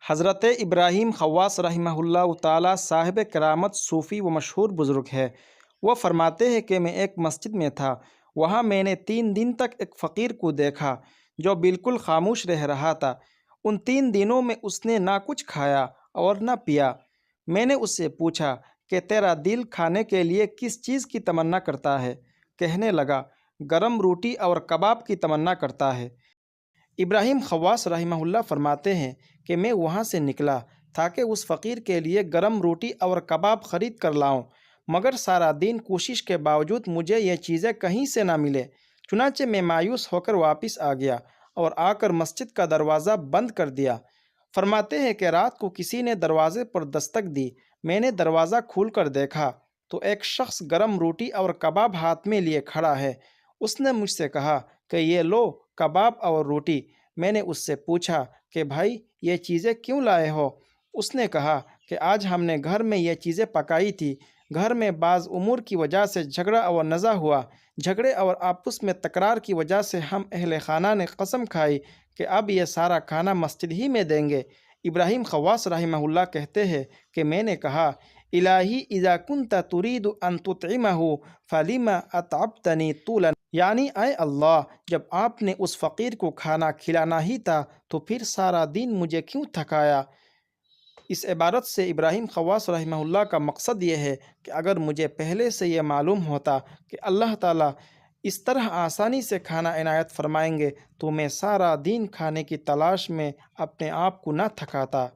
حضرت ابراہیم خواص رحمہ اللہ تعالی صاحب کرامت صوفی و مشہور بزرگ ہے۔ وہ فرماتے ہیں کہ میں ایک مسجد میں تھا، وہاں میں نے 3 دن تک ایک فقیر کو دیکھا جو بالکل خاموش رہ رہا تھا۔ ان 3 دنوں میں اس نے نہ کچھ کھایا اور نہ پیا۔ میں نے اس سے پوچھا کہ تیرا دل کھانے کے لیے کس چیز کی تمنا کرتا ہے؟ کہنے لگا، گرم روٹی اور کباب کی تمنا کرتا ہے۔ ابراہیم خواص رحمہ اللہ فرماتے ہیں کہ میں وہاں سے نکلا تاکہ اس فقیر کے لیے گرم روٹی اور کباب خرید کر لاؤں، مگر سارا دن کوشش کے باوجود مجھے یہ چیزیں کہیں سے نہ ملے۔ چنانچہ میں مایوس ہو کر واپس آ گیا اور آ کر مسجد کا دروازہ بند کر دیا۔ فرماتے ہیں کہ رات کو کسی نے دروازے پر دستک دی۔ میں نے دروازہ کھول کر دیکھا تو ایک شخص گرم روٹی اور کباب ہاتھ میں لیے کھڑا ہے۔ اس نے مجھ سے کہا کہ یہ لو کباب اور روٹی۔ میں نے اس سے پوچھا کہ بھائی یہ چیزیں کیوں لائے ہو؟ اس نے کہا کہ آج ہم نے گھر میں یہ چیزیں پکائی تھی، گھر میں بعض امور کی وجہ سے جھگڑا اور نزاع ہوا، جھگڑے اور آپس میں تکرار کی وجہ سے ہم اہل خانہ نے قسم کھائی کہ اب یہ سارا کھانا مسجد ہی میں دیں گے۔ ابراہیم خواص رحمہ اللہ کہتے ہیں کہ میں نے کہا، الہی اذا کنت ترید ان تطعمہ فلم اتعبتنی طولا، یعنی اے اللہ، جب آپ نے اس فقیر کو کھانا کھلانا ہی تھا تو پھر سارا دن مجھے کیوں تھکایا؟ اس عبارت سے ابراہیم خواص رحمہ اللہ کا مقصد یہ ہے کہ اگر مجھے پہلے سے یہ معلوم ہوتا کہ اللہ تعالیٰ اس طرح آسانی سے کھانا عنایت فرمائیں گے تو میں سارا دن کھانے کی تلاش میں اپنے آپ کو نہ تھکاتا۔